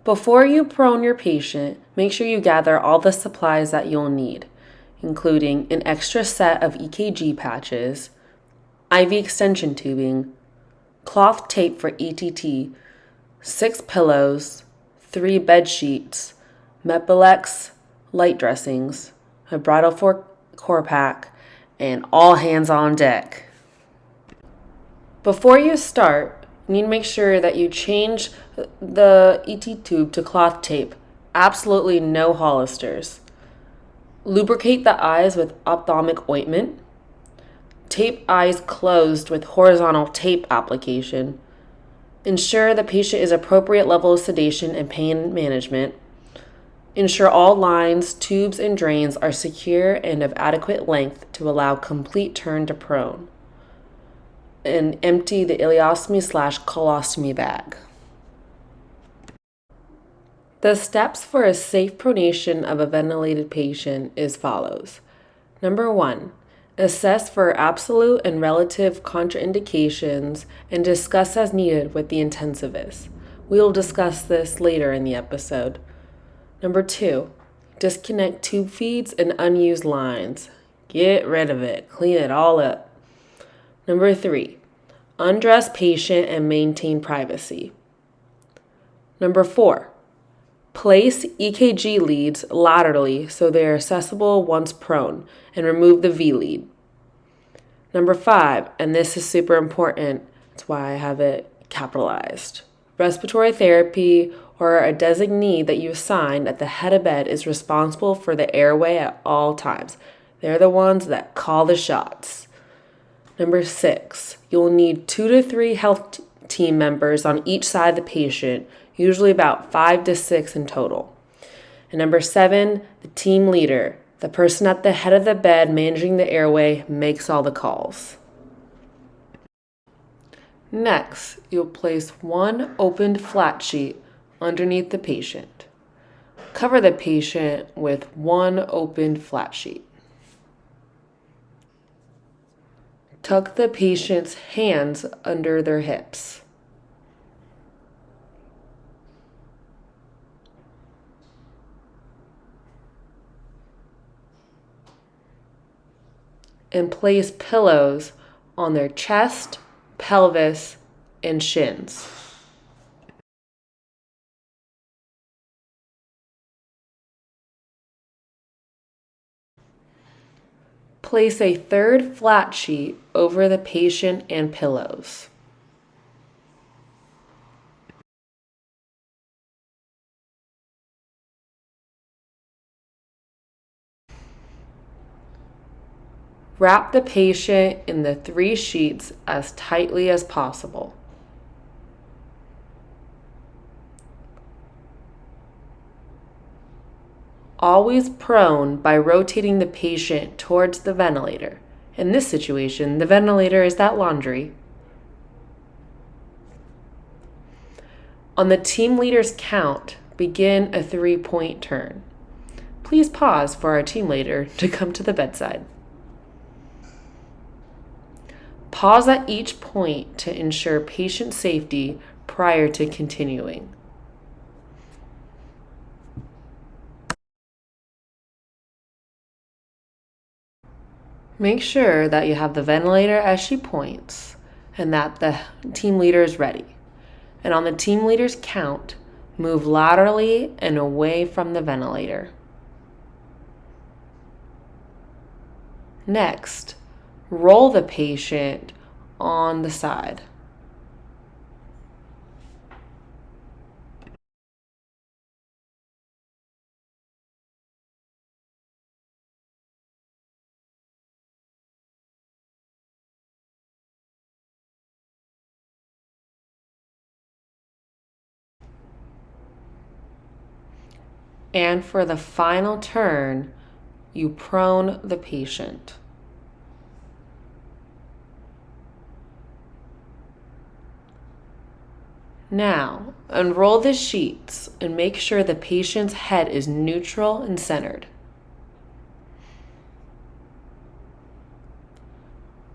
Before you prone your patient, make sure you gather all the supplies that you'll need, including an extra set of EKG patches, IV extension tubing, cloth tape for ETT, 6 pillows, 3 bed sheets, Mepilex light dressings, a bridle for Corpac, and all hands on deck. Before you start, you need to make sure that you change the ET tube to cloth tape. Absolutely no Hollisters. Lubricate the eyes with ophthalmic ointment. Tape eyes closed with horizontal tape application. Ensure the patient is appropriate level of sedation and pain management. Ensure all lines, tubes, and drains are secure and of adequate length to allow complete turn to prone. And empty the ileostomy/colostomy bag. The steps for a safe pronation of a ventilated patient is follows. Number 1, assess for absolute and relative contraindications and discuss as needed with the intensivist. We will discuss this later in the episode. Number 2, disconnect tube feeds and unused lines. Get rid of it. Clean it all up. Number 3, undress patient and maintain privacy. Number 4, place EKG leads laterally so they are accessible once prone and remove the V lead. Number 5, and this is super important, that's why I have it capitalized. Respiratory therapy or a designee that you assign at the head of bed is responsible for the airway at all times. They're the ones that call the shots. Number 6, you'll need 2 to 3 health team members on each side of the patient, usually about 5 to 6 in total. And number 7, the team leader, the person at the head of the bed managing the airway, makes all the calls. Next, you'll place 1 opened flat sheet underneath the patient. Cover the patient with 1 opened flat sheet. Tuck the patient's hands under their hips. And place pillows on their chest, pelvis, and shins. Place a 3rd flat sheet over the patient and pillows. Wrap the patient in the 3 sheets as tightly as possible. Always prone by rotating the patient towards the ventilator. In this situation, the ventilator is that laundry. On the team leader's count, begin a 3-point turn. Please pause for our team leader to come to the bedside. Pause at each point to ensure patient safety prior to continuing. Make sure that you have the ventilator as she points and that the team leader is ready. And on the team leader's count, move laterally and away from the ventilator. Next, roll the patient on the side. And for the final turn, you prone the patient. Now, unroll the sheets and make sure the patient's head is neutral and centered.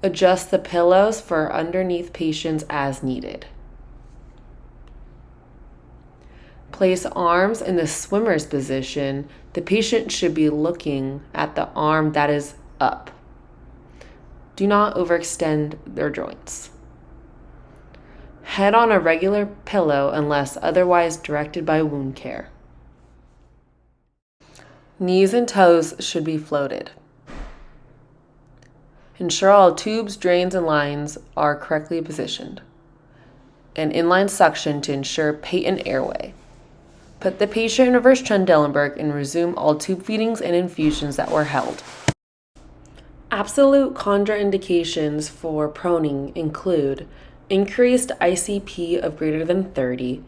Adjust the pillows for underneath patients as needed. Place arms in the swimmer's position. The patient should be looking at the arm that is up. Do not overextend their joints. Head on a regular pillow unless otherwise directed by wound care. Knees and toes should be floated. Ensure all tubes, drains, and lines are correctly positioned. An inline suction to ensure patent airway. Put the patient in reverse Trendelenburg and resume all tube feedings and infusions that were held. Absolute contraindications for proning include increased ICP of greater than 30,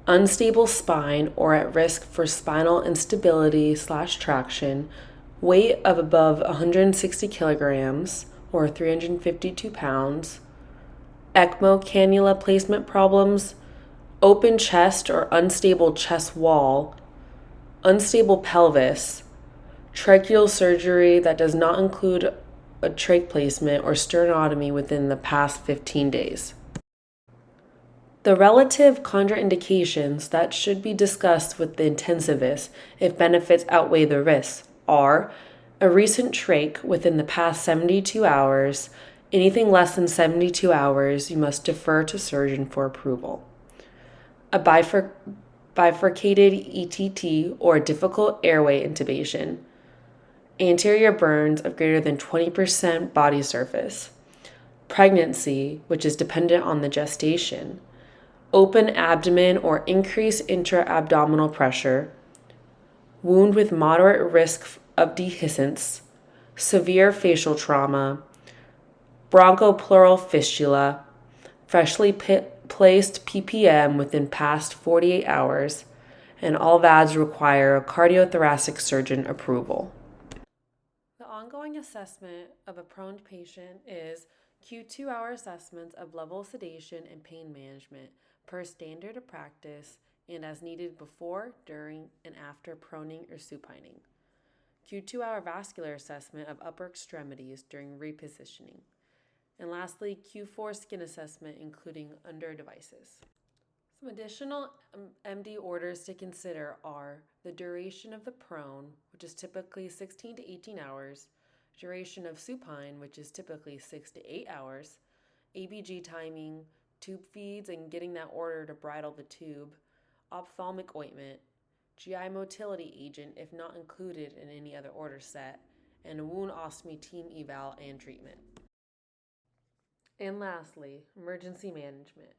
unstable spine or at risk for spinal instability/traction, weight of above 160 kilograms or 352 pounds, ECMO cannula placement problems, open chest or unstable chest wall, unstable pelvis, tracheal surgery that does not include a trach placement or sternotomy within the past 15 days. The relative contraindications that should be discussed with the intensivist if benefits outweigh the risks are a recent trach within the past 72 hours. Anything less than 72 hours, you must defer to surgeon for approval. A bifurcated ETT or difficult airway intubation. Anterior burns of greater than 20% body surface. Pregnancy, which is dependent on the gestation. Open abdomen or increased intra-abdominal pressure. Wound with moderate risk of dehiscence. Severe facial trauma. Bronchopleural fistula. Freshly placed PPM within past 48 hours. And all VADs require a cardiothoracic surgeon approval. The ongoing assessment of a prone patient is Q2-hour assessments of level of sedation and pain management per standard of practice and as needed before, during, and after proning or supining. Q2-hour vascular assessment of upper extremities during repositioning. And lastly, Q4 skin assessment including under devices. Some additional MD orders to consider are the duration of the prone, which is typically 16 to 18 hours, duration of supine, which is typically 6 to 8 hours, ABG timing, tube feeds and getting that order to bridle the tube, ophthalmic ointment, GI motility agent if not included in any other order set, and a wound ostomy team eval and treatment. And lastly, emergency management.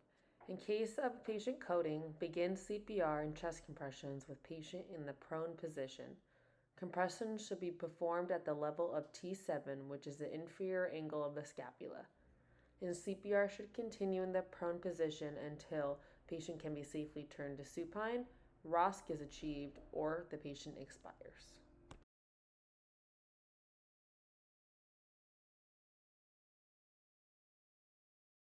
In case of patient coding, begin CPR and chest compressions with patient in the prone position. Compressions should be performed at the level of T7, which is the inferior angle of the scapula. And CPR should continue in the prone position until patient can be safely turned to supine, ROSC is achieved, or the patient expires.